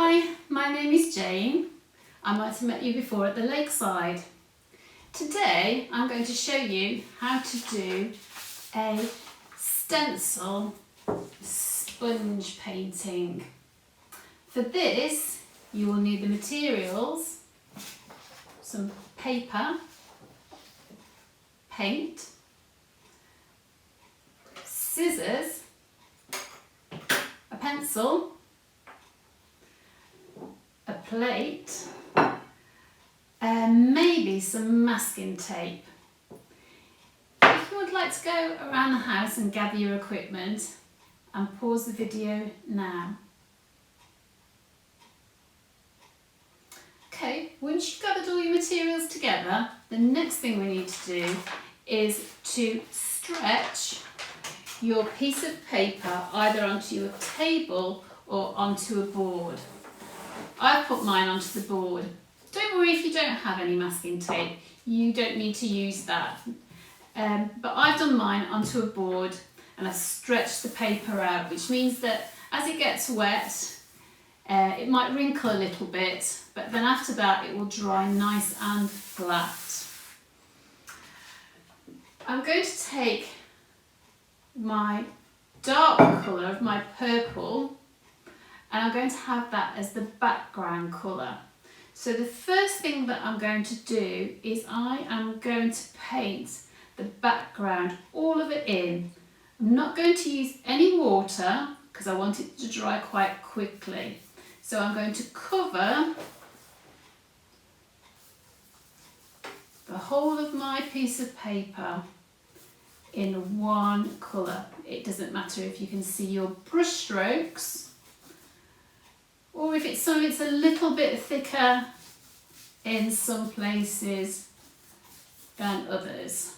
Hi, my name is Jane. I might have met you before at the Lakeside. Today I'm going to show you how to do a stencil sponge painting. For this you will need the materials, some paper, paint, scissors, a pencil, a plate, and maybe some masking tape. If you would like to go around the house and gather your equipment, and pause the video now. Okay, once you've gathered all your materials together, the next thing we need to do is to stretch your piece of paper either onto your table or onto a board. I've put mine onto the board. Don't worry if you don't have any masking tape, you don't need to use that. But I've done mine onto a board and I stretched the paper out, which means that as it gets wet, it might wrinkle a little bit, but then after that it will dry nice and flat. I'm going to take my dark colour of my purple and I'm going to have that as the background colour. So the first thing that I'm going to do is I am going to paint the background, all of it in. I'm not going to use any water because I want it to dry quite quickly. So I'm going to cover the whole of my piece of paper in one colour. It doesn't matter if you can see your brush strokes or if it's so it's a little bit thicker in some places than others.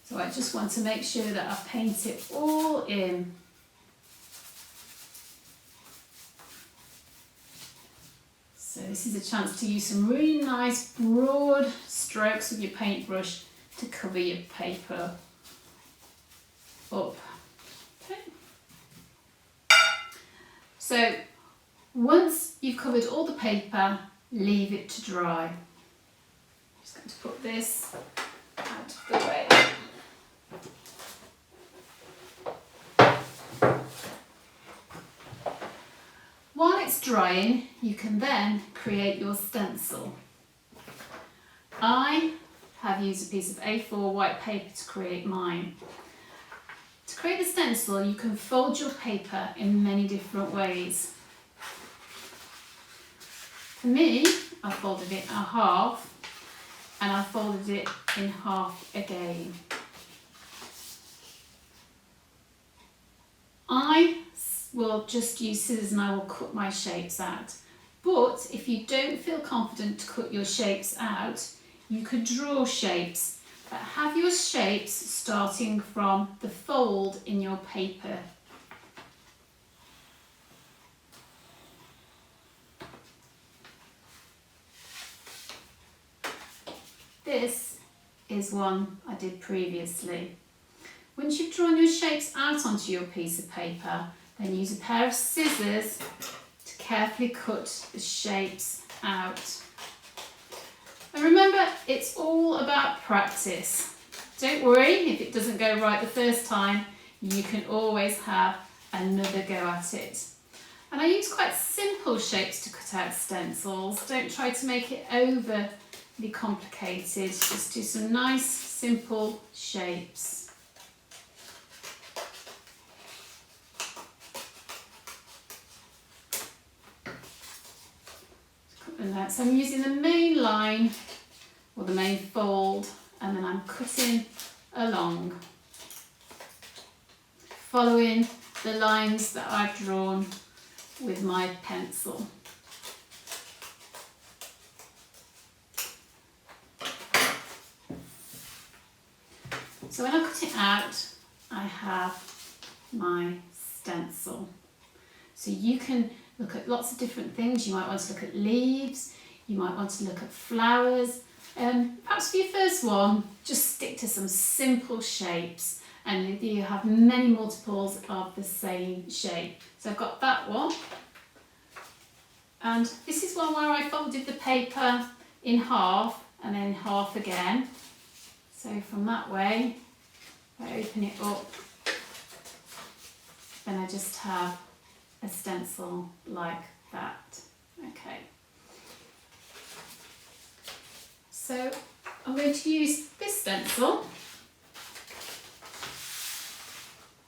So I just want to make sure that I paint it all in. So this is a chance to use some really nice broad strokes with your paintbrush to cover your paper up. Okay. So once you've covered all the paper, leave it to dry. I'm just going to put this out of the way. While it's drying, you can then create your stencil. I have used a piece of A4 white paper to create mine. To create the stencil, you can fold your paper in many different ways. For me, I folded it in half and I folded it in half again. I will just use scissors and I will cut my shapes out. But if you don't feel confident to cut your shapes out, you could draw shapes. But have your shapes starting from the fold in your paper. This is one I did previously. Once you've drawn your shapes out onto your piece of paper, then use a pair of scissors to carefully cut the shapes out. And remember, it's all about practice. Don't worry if it doesn't go right the first time, you can always have another go at it. And I use quite simple shapes to cut out stencils. Don't try to make it overly complicated, just do some nice simple shapes. So I'm using the main line or the main fold and then I'm cutting along, following the lines that I've drawn with my pencil. So when I cut it out, I have my stencil. So you can look at lots of different things. You might want to look at leaves, you might want to look at flowers. Perhaps for your first one, just stick to some simple shapes and you have many multiples of the same shape. So I've got that one. And this is one where I folded the paper in half and then half again. So from that way, I open it up, then I just have a stencil like that. Okay. So I'm going to use this stencil,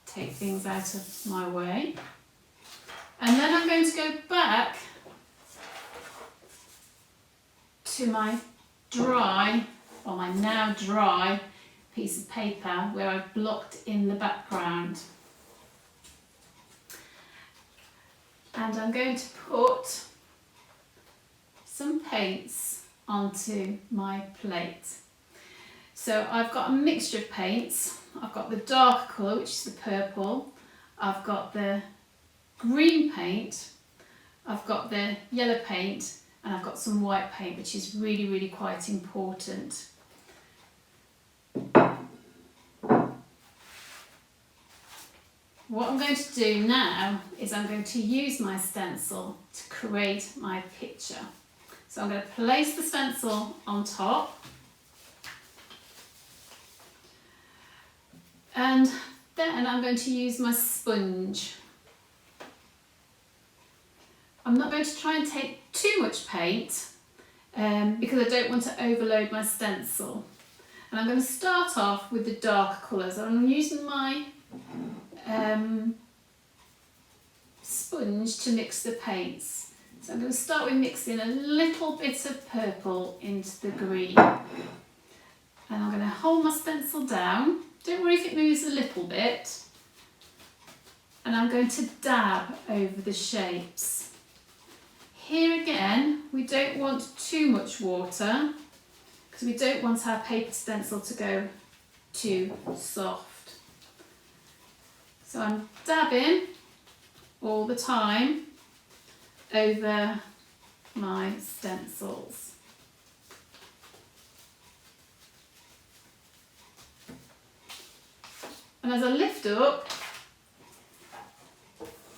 take things out of my way, and then I'm going to go back to my now dry piece of paper where I've blocked in the background. And I'm going to put some paints onto my plate. So I've got a mixture of paints. I've got the dark colour, which is the purple. I've got the green paint. I've got the yellow paint, and I've got some white paint, which is really, really quite important. What I'm going to do now is I'm going to use my stencil to create my picture. So I'm going to place the stencil on top, and then I'm going to use my sponge. I'm not going to try and take too much paint because I don't want to overload my stencil. And I'm going to start off with the dark colours. I'm using my sponge to mix the paints. So I'm going to start with mixing a little bit of purple into the green. And I'm going to hold my stencil down. Don't worry if it moves a little bit. And I'm going to dab over the shapes. Here again, we don't want too much water because we don't want our paper stencil to go too soft. So I'm dabbing all the time over my stencils. And as I lift up,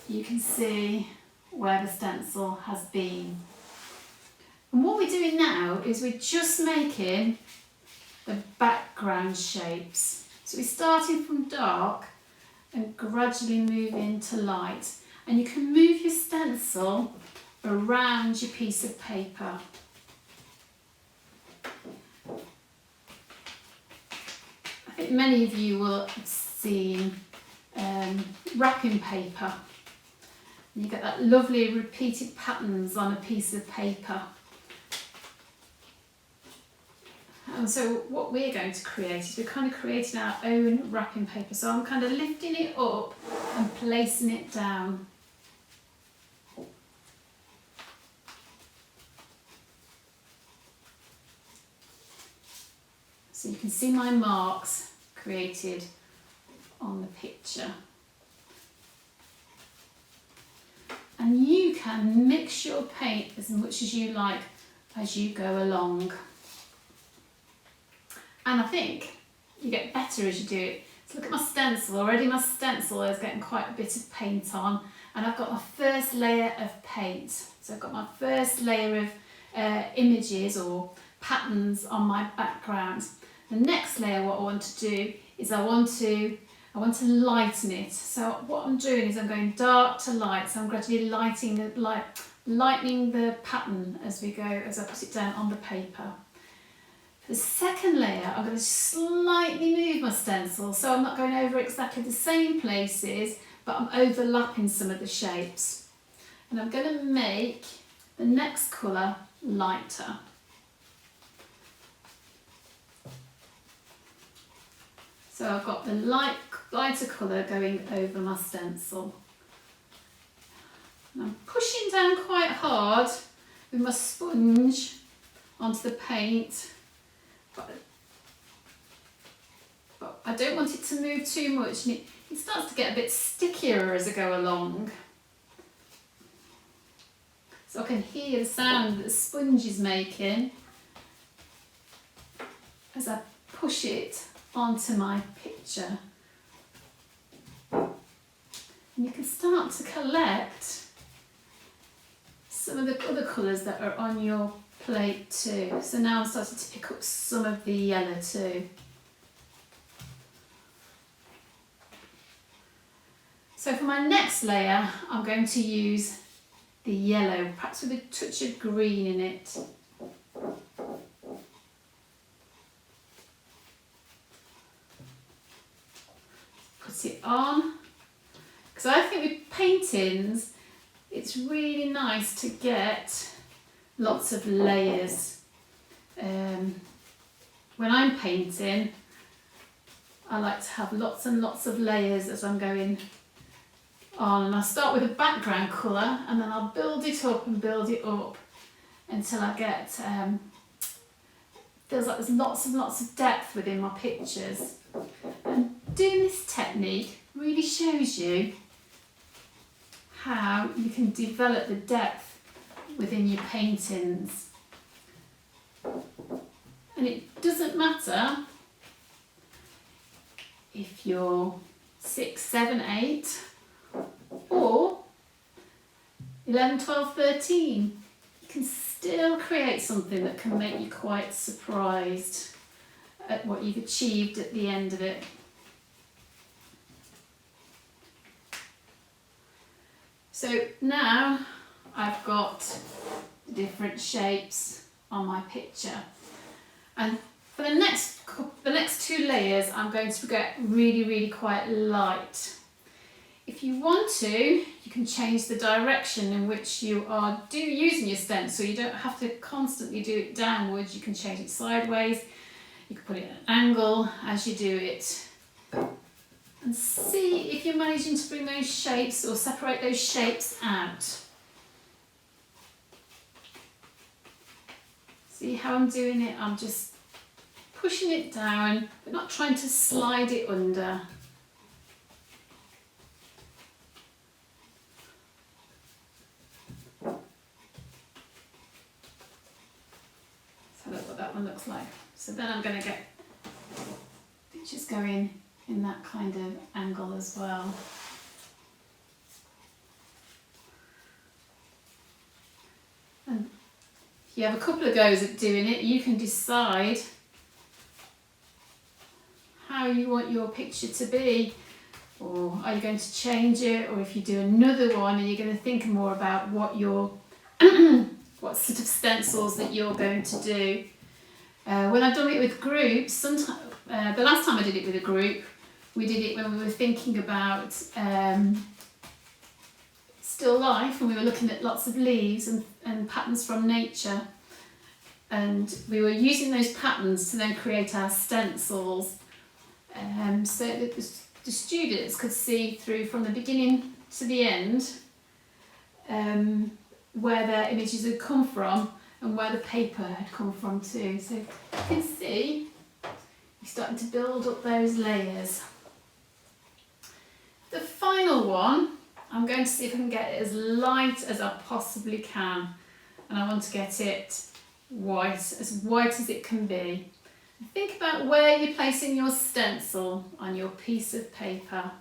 you can see where the stencil has been. And what we're doing now is we're just making the background shapes. So we're starting from dark and gradually moving to light. And you can move your stencil around your piece of paper. I think many of you will have seen wrapping paper. You get that lovely repeated patterns on a piece of paper. And so what we're going to create is we're kind of creating our own wrapping paper. So I'm kind of lifting it up and placing it down. So you can see my marks created on the picture. And you can mix your paint as much as you like as you go along. And I think you get better as you do it. So look at my stencil. Already my stencil is getting quite a bit of paint on, and I've got my first layer of paint. So I've got my first layer of images or patterns on my background. The next layer, what I want to do is I want to lighten it. So what I'm doing is I'm going dark to light. So I'm gradually lightening the pattern as we go, as I put it down on the paper. For the second layer, I'm going to slightly move my stencil. So I'm not going over exactly the same places, but I'm overlapping some of the shapes. And I'm going to make the next colour lighter. So I've got the lighter colour going over my stencil. And I'm pushing down quite hard with my sponge onto the paint, but I don't want it to move too much, and it starts to get a bit stickier as I go along. So I can hear the sound that the sponge is making as I push it onto my picture. And you can start to collect some of the other colours that are on your plate too. So now I'm starting to pick up some of the yellow too. So for my next layer, I'm going to use the yellow, perhaps with a touch of green in it. Put it on, because I think with paintings, it's really nice to get lots of layers. When I'm painting, I like to have lots and lots of layers as I'm going on, and I'll start with a background colour and then I'll build it up and build it up until I get feels like there's lots and lots of depth within my pictures. And doing this technique really shows you how you can develop the depth within your paintings. And it doesn't matter if you're 6, 7, 8 or 11, 12, 13. You can still create something that can make you quite surprised at what you've achieved at the end of it. So now I've got the different shapes on my picture, and for the next 2 layers I'm going to get really quite light. If you want to, you can change the direction in which you are using your stencil. You don't have to constantly do it downwards. You can change it sideways. You can put it at an angle as you do it. And see if you're managing to bring those shapes or separate those shapes out. See how I'm doing it? I'm just pushing it down, but not trying to slide it under. Look what that one looks like. So then I'm going to get pictures going in that kind of angle as well. And if you have a couple of goes at doing it, you can decide how you want your picture to be, or are you going to change it, or if you do another one, are you going to think more about what your what sort of stencils that you're going to do. When I've done it with groups, sometimes the last time I did it with a group, we did it when we were thinking about still life, and we were looking at lots of leaves and patterns from nature, and we were using those patterns to then create our stencils, so that the students could see through from the beginning to the end where their images had come from and where the paper had come from too. So you can see you're starting to build up those layers. The final one, I'm going to see if I can get it as light as I possibly can, and I want to get it white as it can be. Think about where you're placing your stencil on your piece of paper.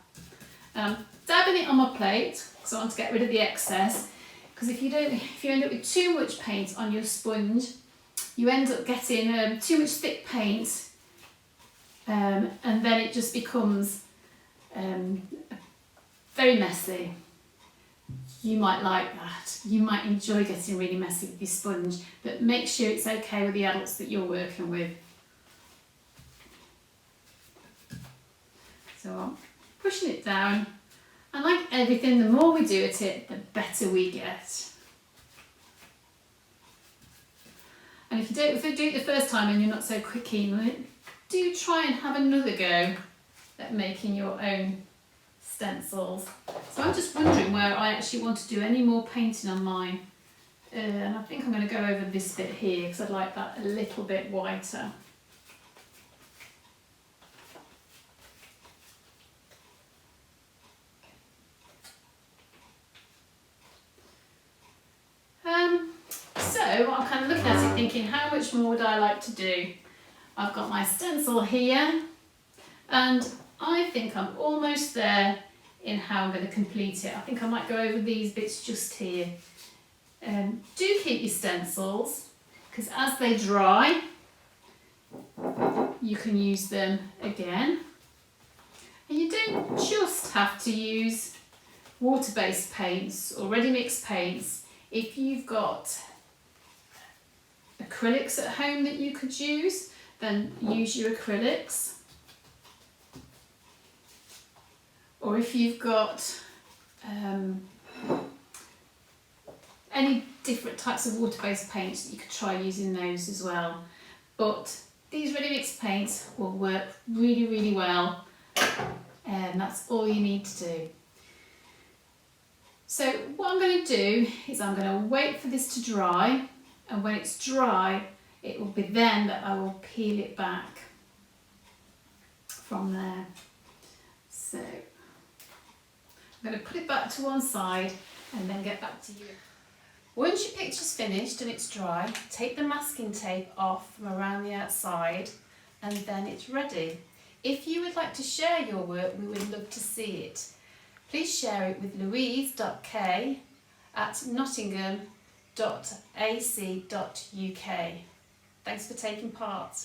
Dabbing it on my plate because I want to get rid of the excess. Because if you end up with too much paint on your sponge, you end up getting too much thick paint, and then it just becomes very messy. You might like that. You might enjoy getting really messy with your sponge, but make sure it's okay with the adults that you're working with. So I'm pushing it down. And like everything, the more we do at it, the better we get. And if you do it the first time and you're not so quick keen on it, do try and have another go at making your own stencils. So I'm just wondering where I actually want to do any more painting on mine. And I think I'm going to go over this bit here because I'd like that a little bit whiter. So I'm kind of looking at it thinking, how much more would I like to do? I've got my stencil here, and I think I'm almost there in how I'm going to complete it. I think I might go over these bits just here Do keep your stencils, because as they dry you can use them again, and you don't just have to use water-based paints or ready-mix paints. If you've got acrylics at home that you could use, then use your acrylics. Or if you've got any different types of water-based paints, you could try using those as well. But these ready-mix paints will work really, really well, and that's all you need to do. So what I'm going to do is I'm going to wait for this to dry, and when it's dry it will be then that I will peel it back from there. So I'm going to put it back to one side and then get back to you. Once your picture's finished and it's dry, take the masking tape off from around the outside, and then it's ready. If you would like to share your work, we would love to see it. Please share it with louise.k@nottingham.ac.uk. Thanks for taking part.